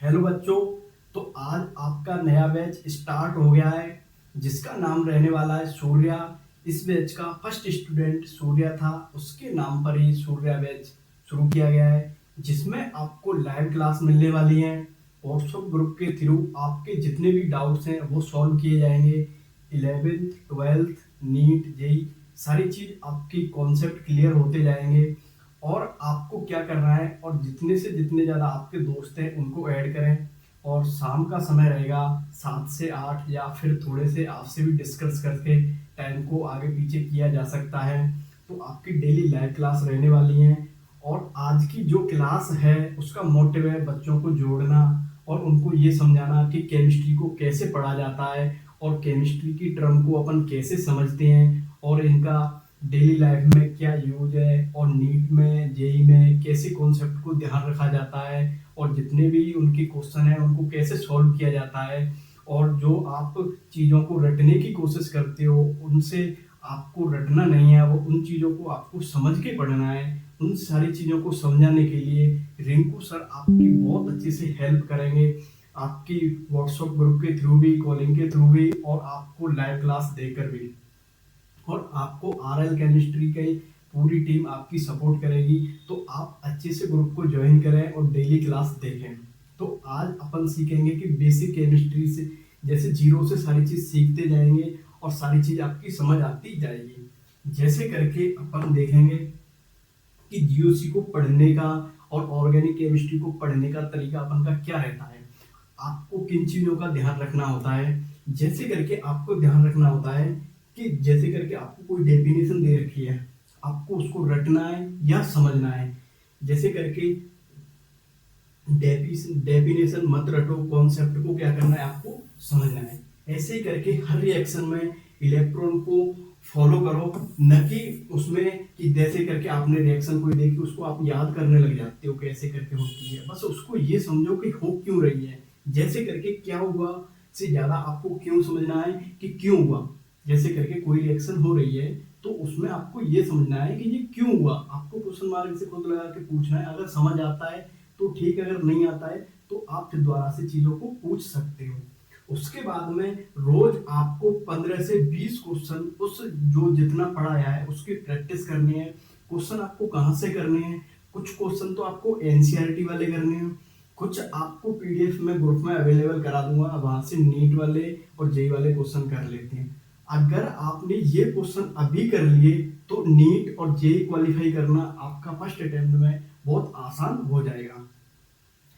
Hello बच्चों। तो आज आपका नया बैच स्टार्ट हो गया है जिसका नाम रहने वाला है सूर्या। इस बैच का फर्स्ट स्टूडेंट सूर्या था, उसके नाम पर ही सूर्या बैच शुरू किया गया है, जिसमें आपको लाइव क्लास मिलने वाली है। व्हाट्सएप ग्रुप के थ्रू आपके जितने भी डाउट्स हैं वो सॉल्व किए जाएंगे। 11th 12th नीट जेई सारी चीज आपकी कॉन्सेप्ट क्लियर होते जाएंगे। और आपको क्या करना है, और जितने से जितने ज़्यादा आपके दोस्त हैं उनको ऐड करें। और शाम का समय रहेगा 7 से 8, या फिर थोड़े से आपसे भी डिस्कस करके टाइम को आगे पीछे किया जा सकता है। तो आपकी डेली लाइव क्लास रहने वाली है। और आज की जो क्लास है उसका मोटिव है बच्चों को जोड़ना और उनको ये समझाना कि केमिस्ट्री को कैसे पढ़ा जाता है और केमिस्ट्री की टर्म को अपन कैसे समझते हैं और इनका डेली लाइफ में क्या यूज है, और नीट में जेई में कैसे कॉन्सेप्ट को ध्यान रखा जाता है, और जितने भी उनके क्वेश्चन हैं उनको कैसे सॉल्व किया जाता है। और जो आप चीज़ों को रटने की कोशिश करते हो उनसे आपको रटना नहीं है, वो उन चीज़ों को आपको समझ के पढ़ना है। उन सारी चीज़ों को समझाने के लिए रिंकू सर आपकी बहुत अच्छे से हेल्प करेंगे, आपकी व्हाट्सएप ग्रुप के थ्रू भी, कॉलिंग के थ्रू भी, और आपको लाइव क्लास देकर भी। और आपको आरएल केमिस्ट्री की पूरी टीम आपकी सपोर्ट करेगी। तो आप अच्छे से ग्रुप को ज्वाइन करें और डेली क्लास देखें। तो आज अपन सीखेंगे कि बेसिक केमिस्ट्री से जैसे जीरो से सारी चीज सीखते जाएंगे और सारी चीज आपकी समझ आती जाएगी। जैसे करके अपन देखेंगे कि जीओसी को पढ़ने का और ऑर्गेनिक केमिस्ट्री को पढ़ने का तरीका अपन का क्या रहता है। आपको किन चीजों का ध्यान रखना होता है। जैसे करके आपको ध्यान रखना होता है कि जैसे करके आपको कोई डेफिनेशन दे रखी है, आपको उसको रटना है या समझना है। जैसे करके डेफिनेशन मत रटो, कॉन्सेप्ट को क्या करना है आपको समझना है। ऐसे ही करके हर रिएक्शन में इलेक्ट्रॉन को फॉलो करो, न कि उसमें कि जैसे करके आपने रिएक्शन कोई देखी उसको आप याद करने लग जाते हो कैसे करके होती है। बस उसको ये समझो कि हो क्यों रही है। जैसे करके क्या हुआ से ज्यादा आपको क्यों समझना है कि क्यों हुआ। जैसे करके कोई रिएक्शन हो रही है तो उसमें आपको ये समझना है कि ये क्यों हुआ। आपको क्वेश्चन मार्क से खुद लगा के पूछना है। अगर समझ आता है तो ठीक, अगर नहीं आता है तो आप फिर दोबारा से चीजों को पूछ सकते हो। उसके बाद में रोज आपको 15 से 20 क्वेश्चन उस जो जितना पढ़ाया है उसकी प्रैक्टिस करनी है। क्वेश्चन आपको कहाँ से करने हैं, कुछ क्वेश्चन तो आपको एनसीईआरटी वाले करने हैं, कुछ आपको पीडीएफ में ग्रुप में अवेलेबल करा दूंगा, वहां से नीट वाले और जेई वाले क्वेश्चन कर लेते हैं। अगर आपने ये क्वेश्चन अभी कर लिए तो नीट और जेई क्वालिफाई करना आपका फर्स्ट अटेम्प्ट में बहुत आसान हो जाएगा।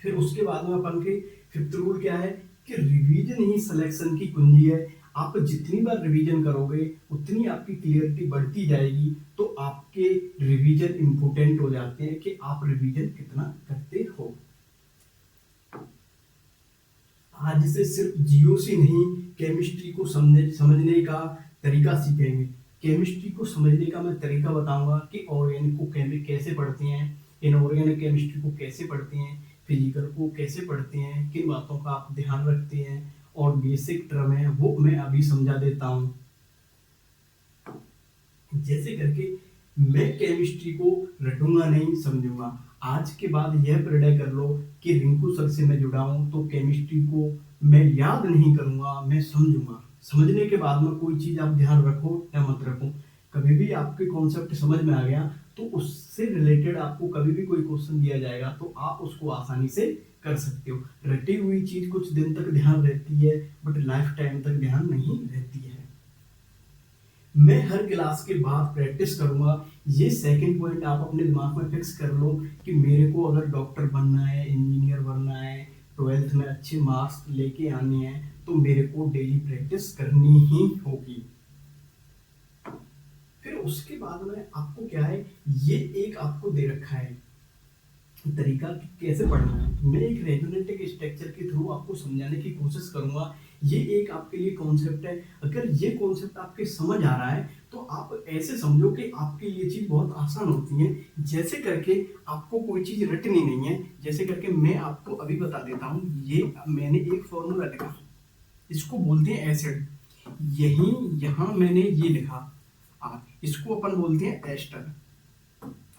फिर उसके बाद में अपन के फिफ्थ रूल क्या है कि रिवीजन ही सिलेक्शन की कुंजी है। आप जितनी बार रिवीजन करोगे उतनी आपकी क्लियरिटी बढ़ती जाएगी। तो आपके रिवीजन इंपोर्टेंट हो जाते हैं कि आप रिवीजन कितना करते हो। आज से सिर्फ जीओसी नहीं, केमिस्ट्री को समझने का तरीका सीखेंगे। केमिस्ट्री को समझने का मैं तरीका बताऊंगा कि ऑर्गेनिक को कैसे पढ़ते हैं, इनऑर्गेनिक केमिस्ट्री को कैसे पढ़ते हैं, फिजिकल को कैसे पढ़ते हैं, किन बातों का आप ध्यान रखते हैं, और बेसिक टर्म है वो मैं अभी समझा देता हूं। जैसे करके मैं केमिस्ट्री को रटूंगा नहीं, समझूंगा। आज के बाद यह प्रणय कर लो कि रिंकू सर से मैं जुड़ा हूं तो केमिस्ट्री को मैं याद नहीं करूंगा, मैं समझूंगा। समझने के बाद में कोई चीज आप ध्यान रखो या मत रखो, कभी भी आपके कॉन्सेप्ट समझ में आ गया तो उससे रिलेटेड आपको कभी भी कोई क्वेश्चन दिया जाएगा तो आप उसको आसानी से कर सकते हो। रटी हुई चीज कुछ दिन तक ध्यान रहती है बट लाइफ टाइम तक ध्यान नहीं रहती है। मैं हर क्लास के बाद प्रैक्टिस करूंगा। ये सेकंड पॉइंट आप अपने दिमाग में फिक्स कर लो कि मेरे को अगर डॉक्टर बनना है, इंजीनियर बनना है, 12th में अच्छे मार्क्स लेके आने हैं तो मेरे को डेली प्रैक्टिस करनी ही होगी। फिर उसके बाद में आपको क्या है, ये एक आपको दे रखा है तरीका कि कैसे पढ़ना है। मैं एक रेजोनेटिक स्ट्रक्चर के थ्रू आपको समझाने की कोशिश करूंगा। ये एक आपके लिए कॉन्सेप्ट है। अगर ये कॉन्सेप्ट आपके समझ आ रहा है तो आप ऐसे समझो कि आपके लिए चीज बहुत आसान होती है। जैसे करके आपको कोई चीज रटनी नहीं है। जैसे करके मैं आपको अभी बता देता हूँ, ये मैंने एक फॉर्मूला लिखा, इसको बोलते हैं एसिड। यही यहाँ मैंने ये लिखा, इसको अपन बोलते हैं एस्टर।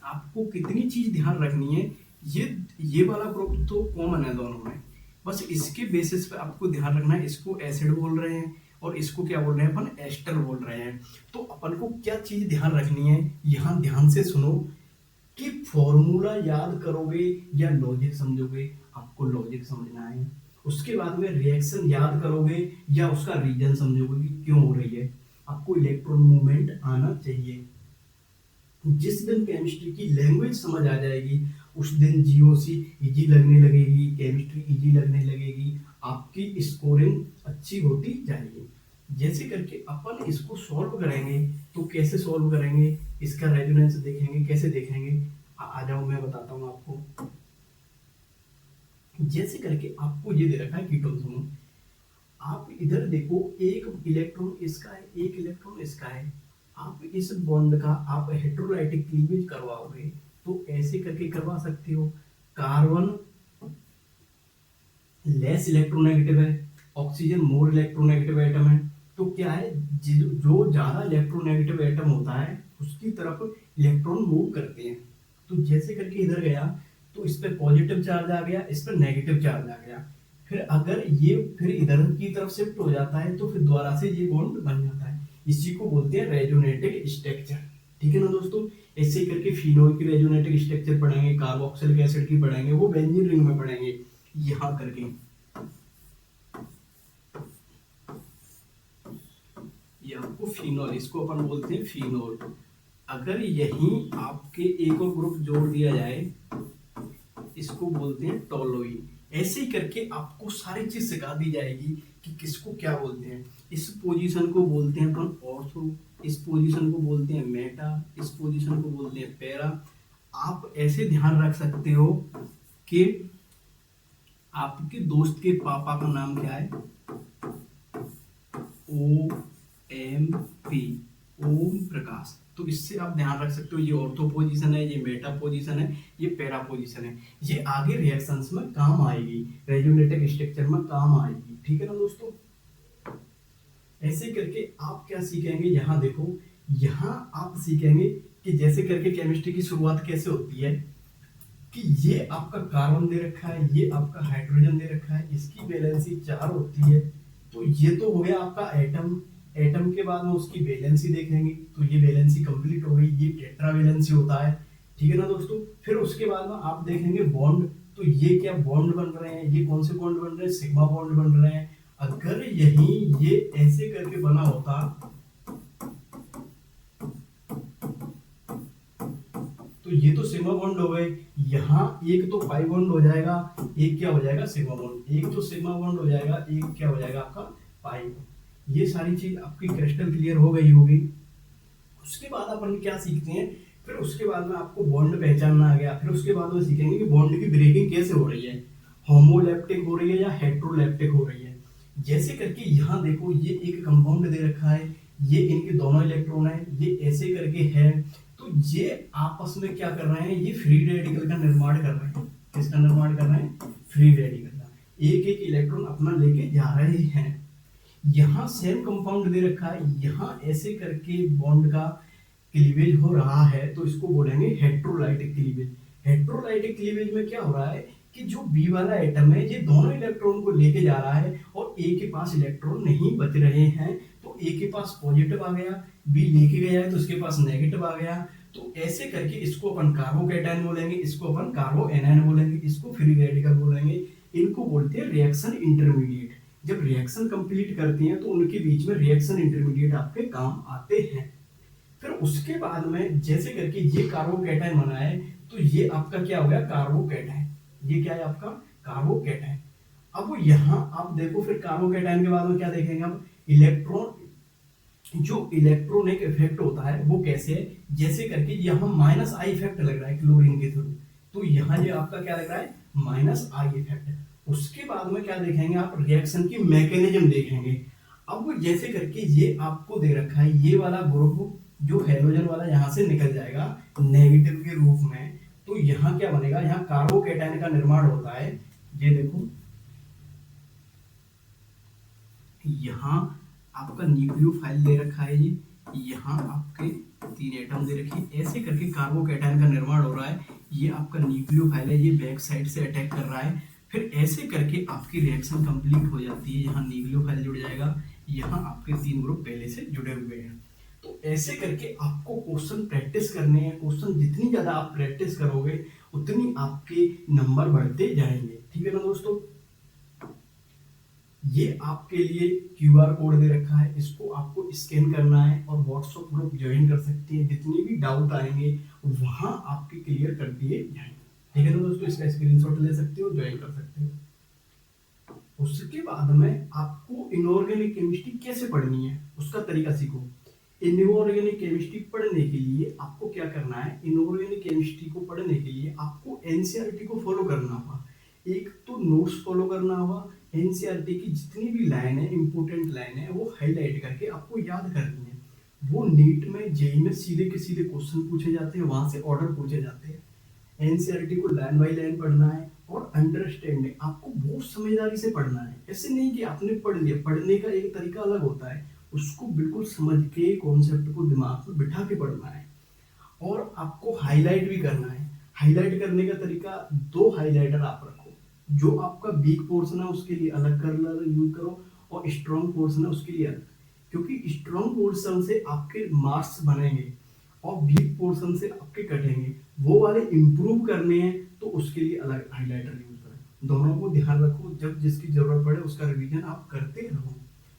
आपको कितनी चीज ध्यान रखनी है, ये वाला ग्रुप तो कॉमन है दोनों में। बस इसके बेसिस पे आपको ध्यान रखना है, इसको एसिड बोल रहे हैं और इसको क्या बोल रहे हैं अपन, एस्टर बोल रहे हैं। तो अपन को क्या चीज ध्यान रखनी है, यहाँ ध्यान से सुनो कि फॉर्मूला याद करोगे या लॉजिक समझोगे। आपको लॉजिक समझना है। उसके बाद में रिएक्शन याद करोगे या उसका रीजन समझोगे कि क्यों हो रही है। आपको इलेक्ट्रॉन मूवमेंट आना चाहिए। जिस दिन केमिस्ट्री की लैंग्वेज समझ आ जाएगी उस दिन जीओसी इजी लगने लगेगी, केमिस्ट्री इजी लगने लगेगी, आपकी स्कोरिंग अच्छी होती जाएगी। जैसे करके अपन इसको सॉल्व करेंगे। तो कैसे सॉल्व करेंगे, इसका रेजोनेंस देखेंगे, कैसे देखेंगे, आ जाओ मैं बताता हूँ आपको। जैसे करके आपको ये दे रखा है कीटोन समूह, आप इधर देखो, एक इलेक्ट्रॉन इसका है, एक इलेक्ट्रॉन इसका है। आप इस बॉन्ड का आप हेटेरोलाइटिक क्लीवेज करवाओगे तो ऐसे करके करवा सकते हो। कार्बन लेस इलेक्ट्रोनेगेटिव है, ऑक्सीजन मोर इलेक्ट्रोनेगेटिव एटम है। तो क्या है, जो ज्यादा इलेक्ट्रोनेगेटिव एटम होता है उसकी तरफ इलेक्ट्रॉन मूव करते हैं। तो जैसे करके इधर गया तो इस पर पॉजिटिव चार्ज आ गया, इस पर नेगेटिव चार्ज आ गया। फिर अगर ये फिर इधर की तरफ शिफ्ट हो जाता है तो फिर दोबारा से ये बॉन्ड बन जाता है। इसी को बोलते हैं रेजोनेटिक स्ट्रक्चर। ठीक है ना दोस्तों। ऐसे करके फिनोल की रेजोनेटिक स्ट्रक्चर पढ़ेंगे, कार्बोक्सिलिक एसिड की पढ़ेंगे, वो बेंजीन रिंग में पढ़ेंगे। यहाँ करके ये आपको फिनोल, इसको अपन बोलते हैं फिनोल। अगर यहीं आपके एक और ग्रुप जोड़ दिया जाए इसको बोलते हैं टोलोइन। ऐसे ही करके आपको सारी चीज सिखा दी जाएगी कि किसको क्या बोलते हैं। इस पोजीशन को बोलते हैं अपन ऑर्थो, इस पोजीशन को बोलते हैं मेटा, इस पोजीशन को बोलते हैं पैरा। आप ऐसे ध्यान रख सकते हो कि आपके दोस्त के पापा का नाम क्या है, OMP, ओम प्रकाश। तो इससे आप ध्यान रख सकते हो ये ऑर्थो पोजीशन है, ये मेटा पोजीशन है, ये पैरा पोजीशन है। ये आगे रिएक्शंस में काम आएगी, रेजोनेटिक स्ट्रक्चर में काम आएगी। ठीक है ना दोस्तों। ऐसे करके आप क्या सीखेंगे, यहाँ देखो, यहाँ आप सीखेंगे कि जैसे करके केमिस्ट्री की शुरुआत कैसे होती है कि ये आपका कार्बन दे रखा है, ये आपका हाइड्रोजन दे रखा है, इसकी वैलेंसी 4 होती है। तो ये तो हो गया आपका एटम। एटम के बाद में उसकी वैलेंसी देखेंगे तो ये वैलेंसी कंप्लीट हो गई, ये टेट्रा वैलेंसी होता है। ठीक है ना दोस्तों। फिर उसके बाद में आप देखेंगे बॉन्ड। तो ये क्या बॉन्ड बन रहे हैं, ये कौन से बॉन्ड बन रहे हैं, सिग्मा बॉन्ड बन रहे हैं। अगर यही ये ऐसे करके बना होता तो ये तो सिग्मा बॉन्ड हो गए। यहाँ एक तो पाई बॉन्ड हो जाएगा, एक क्या हो जाएगा, सिग्मा बॉन्ड। एक तो सिग्मा बॉन्ड हो जाएगा, एक क्या हो जाएगा आपका पाई बॉन्ड। ये सारी चीज आपकी क्रिस्टल क्लियर हो गई होगी। उसके बाद अपन क्या सीखते हैं, फिर उसके बाद में आपको बॉन्ड पहचानना आ गया। फिर उसके बाद में सीखेंगे कि बॉन्ड की ब्रेकिंग कैसे हो रही है, होमोलैप्टिक हो रही है या हेट्रोलैप्टिक हो रही है। जैसे करके यहाँ देखो, ये एक कंपाउंड दे रखा है, ये इनके दोनों इलेक्ट्रॉन है, ये ऐसे करके है। तो ये आपस में क्या कर रहे हैं, ये फ्री रेडिकल का निर्माण कर रहे हैं। किसका निर्माण कर रहे हैं, फ्री रेडिकल का। एक एक इलेक्ट्रॉन अपना लेके जा रहे हैं। यहाँ सेम कंपाउंड दे रखा है, यहाँ ऐसे करके बॉन्ड का क्लीवेज हो रहा है, तो इसको बोलेंगे हेट्रोलाइटिक क्लीवेज। हेट्रोलाइटिक क्लीवेज में क्या हो रहा है कि जो बी वाला एटम है ये दोनों इलेक्ट्रॉन को लेके जा रहा है और ए के पास इलेक्ट्रॉन नहीं बच रहे हैं। तो ए के पास पॉजिटिव आ गया, बी लेके गया है तो उसके पास नेगेटिव आ गया। तो ऐसे करके इसको अपन कार्बोकैटायन बोलेंगे, इसको अपन कार्बोएनायन बोलेंगे, इसको फ्री रेडिकल बोलेंगे। इनको बोलते हैं रिएक्शन इंटरमीडिएट। जब रिएक्शन कंप्लीट करते हैं तो उनके बीच में रिएक्शन इंटरमीडिएट आपके काम आते हैं। फिर उसके बाद में जैसे करके ये कार्बोकैटायन बना है तो ये आपका क्या हो गया, कार्बोकैटायन। ये क्या है आपका कार्बोकैटायन। अब यहाँ आप देखो, फिर कार्बोकैटायन के बाद में क्या देखेंगे हम, इलेक्ट्रॉन, जो इलेक्ट्रॉनिक इफेक्ट होता है वो कैसे है। जैसे करके यहाँ माइनस आई इफेक्ट लग रहा है क्लोरीन के थ्रू, तो यहाँ ये आपका क्या लग रहा है, माइनस आई इफेक्ट। उसके बाद में क्या देखेंगे आप, रिएक्शन की मैकेनिज्म देखेंगे। अब जैसे करके ये आपको दे रखा है, ये वाला ग्रुप जो हैलोजन वाला यहाँ से निकल जाएगा नेगेटिव के रूप में। तो यहाँ क्या बनेगा, यहाँ कार्बोकैटायन का निर्माण होता है। ये देखो, यहाँ आपका न्यूक्लियोफाइल दे रखा है, ये यहाँ आपके 3 एटम दे रखे। ऐसे करके कार्बोकैटायन का निर्माण हो रहा है। ये आपका न्यूक्लियोफाइल है, ये बैक साइड से अटैक कर रहा है। फिर ऐसे करके आपकी रिएक्शन कंप्लीट हो जाती है। यहाँ न्यूक्लियोफाइल जुड़ जाएगा, यहाँ आपके 3 ग्रुप पहले से जुड़े हुए हैं। तो ऐसे करके आपको क्वेश्चन प्रैक्टिस करने हैं। क्वेश्चन जितनी ज्यादा आप प्रैक्टिस करोगे उतनी आपके नंबर बढ़ते जाएंगे। ठीक है ना दोस्तों। ये आपके लिए क्यूआर कोड दे रखा है, इसको आपको स्कैन करना है और व्हाट्सएप ग्रुप ज्वाइन कर सकते हैं। जितने भी डाउट आएंगे वहां आपके क्लियर कर दिए जाएंगे। ठीक है ना दोस्तों, इसका स्क्रीनशॉट ले सकते हो, ज्वाइन कर सकते हो। उसके बाद में आपको इनऑर्गेनिक केमिस्ट्री कैसे पढ़नी है उसका तरीका सीखो। इनऑर्गेनिक केमिस्ट्री पढ़ने के लिए आपको क्या करना है, इनऑर्गेनिक केमिस्ट्री को पढ़ने के लिए आपको एनसीईआरटी को फॉलो करना होगा। एक तो नोट्स फॉलो करना होगा, एनसीईआरटी की जितनी भी लाइन है, इंपोर्टेंट लाइन है, वो हाईलाइट करके आपको याद करनी है। वो नीट में, जेई में सीधे के सीधे क्वेश्चन पूछे जाते हैं, वहां से ऑर्डर पूछे जाते हैं। एनसीईआरटी को लाइन बाय लाइन पढ़ना है और अंडरस्टैंडिंग आपको बहुत समझदारी से पढ़ना है। ऐसे नहीं कि आपने पढ़ लिया, पढ़ने का एक तरीका अलग होता है, उसको बिल्कुल समझ के कॉन्सेप्ट को दिमाग में बिठा के पढ़ना है। और आपको हाईलाइट भी करना है। हाईलाइट करने का तरीका, 2 हाईलाइटर आप रखो। जो आपका वीक पोर्शन है उसके लिए अलग कलर यूज करो और स्ट्रॉन्ग पोर्शन है उसके लिए अलग, क्योंकि स्ट्रॉन्ग पोर्शन से आपके मार्क्स बनेंगे और वीक पोर्शन से आपके कटेंगे। वो वाले इंप्रूव करने हैं तो उसके लिए अलग हाईलाइटर यूज करें। दोनों को ध्यान रखो, जब जिसकी जरूरत पड़े उसका रिवीजन आप करते रहो।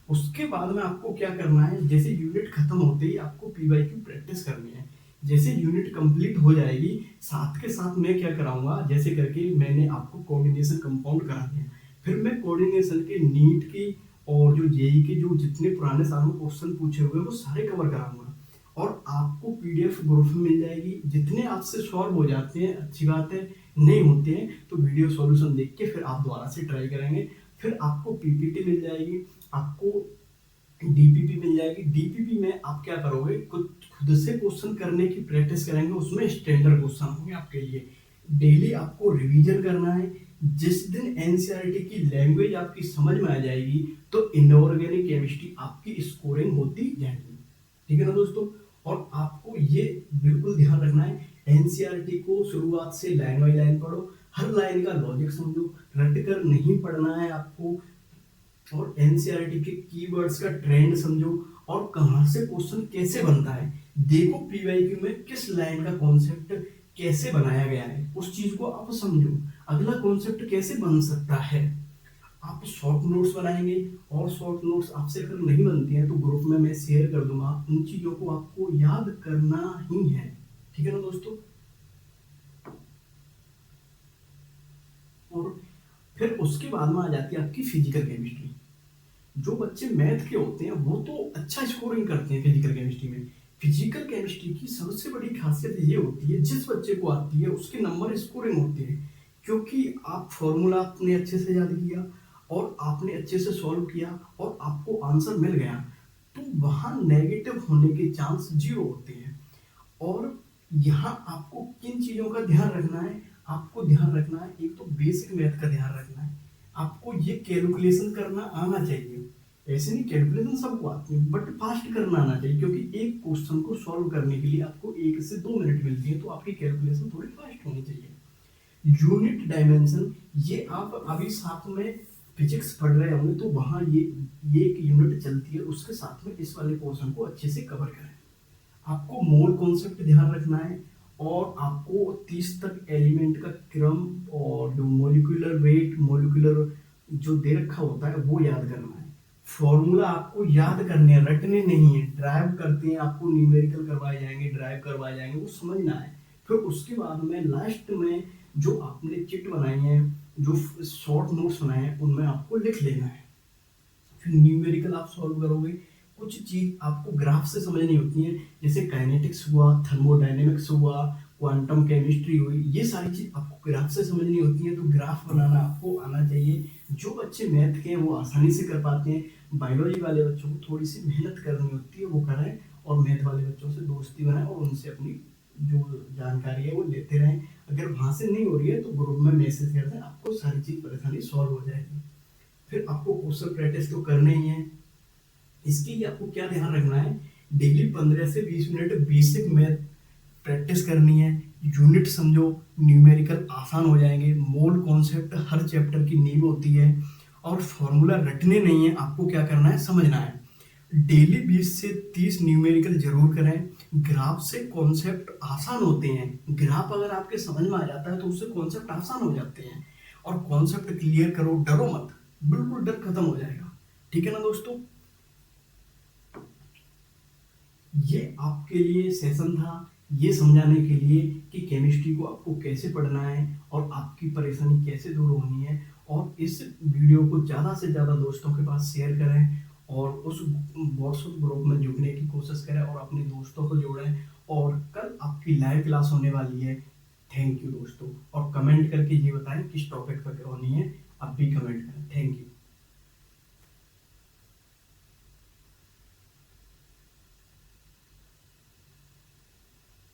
उसके बाद में आपको क्या करना है, जैसे यूनिट खत्म होते ही आपको पीवाईक्यू प्रैक्टिस करनी है। जैसे यूनिट कंप्लीट हो जाएगी, साथ के साथ मैं क्या कराऊंगा, जैसे करके मैंने आपको कोऑर्डिनेशन कंपाउंड करा दिया, फिर मैं कोऑर्डिनेशन के नीट की और जो जेई के जो जितने पुराने सालों क्वेश्चन पूछे हुए वो सारे कवर कराऊंगा। और आपको पीडीएफ ग्रुप में मिल जाएगी। जितने आपसे सॉल्व हो जाते हैं अच्छी बात है, नहीं होते हैं तो वीडियो सॉल्यूशन देख के फिर आप दोबारा से ट्राई करेंगे। फिर आपको पीपीटी मिल जाएगी, आपको डीपीपी मिल जाएगी। डीपीपी में आप क्या करोगे, खुद से क्वेश्चन करने की प्रैक्टिस करेंगे, उसमें स्टैंडर्ड क्वेश्चन होंगे आपके लिए। डेली आपको रिवीजन करना है। जिस दिन एनसीईआरटी की लैंग्वेज आपकी समझ में आ जाएगी तो इनऑर्गेनिक केमिस्ट्री आपकी स्कोरिंग होती जाएगी। ठीक है ना दोस्तों। और आपको ये बिल्कुल ध्यान रखना है, एनसीईआरटी को शुरुआत से लाइन बाय लाइन पढ़ो, हर लाइन का लॉजिक समझो, रट कर नहीं पढ़ना है आपको। और एनसीईआरटी के कीवर्ड्स का ट्रेंड समझो और कहां से क्वेश्चन कैसे बनता है। देखो पीवाईक्यू में किस लाइन का कॉन्सेप्ट कैसे बनाया गया है, उस चीज को आप समझो। अगला कॉन्सेप्ट कैसे बन सकता है। आप शॉर्ट नोट्स बनाएंगे और शॉर्ट नोट्स आपसे अगर नहीं बनती हैं तो ग्रुप में मैं शेयर कर दूंगा। उन चीजों को आपको याद करना ही है। ठीक है ना दोस्तों। और फिर उसके बाद में आ जाती है आपकी फिजिकल केमिस्ट्री। जो बच्चे मैथ के होते हैं वो तो अच्छा स्कोरिंग करते हैं फिजिकल केमिस्ट्री में। फिजिकल केमिस्ट्री की सबसे बड़ी खासियत ये होती है, जिस बच्चे को आती है उसके नंबर स्कोरिंग होते हैं, क्योंकि आप फॉर्मूला आपने अच्छे से याद किया और आपने अच्छे से सॉल्व किया और आपको आंसर मिल गया, तो वहां नेगेटिव होने के चांस 0 होते हैं। और यहाँ आपको किन चीजों का ध्यान रखना है, आपको ध्यान रखना है, एक तो बेसिक मैथ का ध्यान रखना है। आपको ये कैलकुलेशन करना आना चाहिए। ऐसे नहीं, कैलकुलेशन सबको आती है बट फास्ट करना आना चाहिए, क्योंकि एक क्वेश्चन को सॉल्व करने के लिए आपको 1 से 2 मिनट मिलती है, तो आपकी कैलकुलेशन थोड़ी फास्ट होनी चाहिए। यूनिट डायमेंशन, ये आप अभी साथ में फिजिक्स पढ़ रहे होंगे तो वहां ये एक यूनिट चलती है, उसके साथ में इस वाले पोर्शन को अच्छे से कवर करें। आपको मोल कॉन्सेप्ट ध्यान रखना है और आपको 30 तक एलिमेंट का क्रम और जो मोलिकुलर वेट, मोलिकुलर जो दे रखा होता है वो याद करना है। फॉर्मूला आपको याद करने हैं, रटने नहीं है। ड्राइव करते हैं, आपको न्यूमेरिकल करवाए जाएंगे, ड्राइव करवाए जाएंगे, वो समझना है। फिर उसके बाद में लास्ट में जो आपने चिट बनाई है, जो शॉर्ट नोट्स बनाए हैं, उनमें आपको लिख लेना है। फिर न्यूमेरिकल आप सॉल्व करोगे। कुछ चीज आपको ग्राफ से समझनी होती है, जैसे काइनेटिक्स हुआ, थर्मोडायनेमिक्स हुआ, क्वांटम केमिस्ट्री हुई, ये सारी चीज आपको ग्राफ से समझनी होती है, तो ग्राफ बनाना आपको आना चाहिए। जो बच्चे मैथ के हैं वो आसानी से कर पाते हैं। बायोलॉजी वाले बच्चों को थोड़ी सी मेहनत करनी होती है, वो करें। और मैथ वाले बच्चों से दोस्ती बनाएं और उनसे अपनी जो जानकारी है वो लेते रहें। अगर वहां से नहीं हो रही है तो ग्रुप में मैसेज कर दें, आपको सारी चीज परेशानी सॉल्व हो जाएगी। फिर आपको क्वेश्चन प्रैक्टिस तो करने ही है। इसके लिए आपको क्या ध्यान रखना है, डेली 15 से 20 मिनट बेसिक मैथ प्रैक्टिस करनी है। यूनिट समझो, न्यूमेरिकल आसान हो जाएंगे, मोल कॉन्सेप्ट हर चैप्टर की नींव होती है, और फॉर्मूला रटने नहीं है, आपको क्या करना है, समझना है। डेली 20 से 30 न्यूमेरिकल जरूर करें। ग्राफ से कॉन्सेप्ट आसान होते हैं, ग्राफ अगर आपके समझ में आ जाता है तो उससे कॉन्सेप्ट आसान हो जाते हैं। और कॉन्सेप्ट क्लियर करो, डरो मत, बिल्कुल डर खत्म हो जाएगा। ठीक है ना दोस्तों, ये आपके लिए सेशन था, ये समझाने के लिए कि केमिस्ट्री को आपको कैसे पढ़ना है और आपकी परेशानी कैसे दूर होनी है। और इस वीडियो को ज़्यादा से ज़्यादा दोस्तों के पास शेयर करें और उस व्हाट्सएप ग्रुप में जुड़ने की कोशिश करें और अपने दोस्तों को जोड़ें। और कल आपकी लाइव क्लास होने वाली है। थैंक यू दोस्तों, और कमेंट करके ये बताएं किस टॉपिक पर होनी है, आप भी कमेंट करें। Thank you.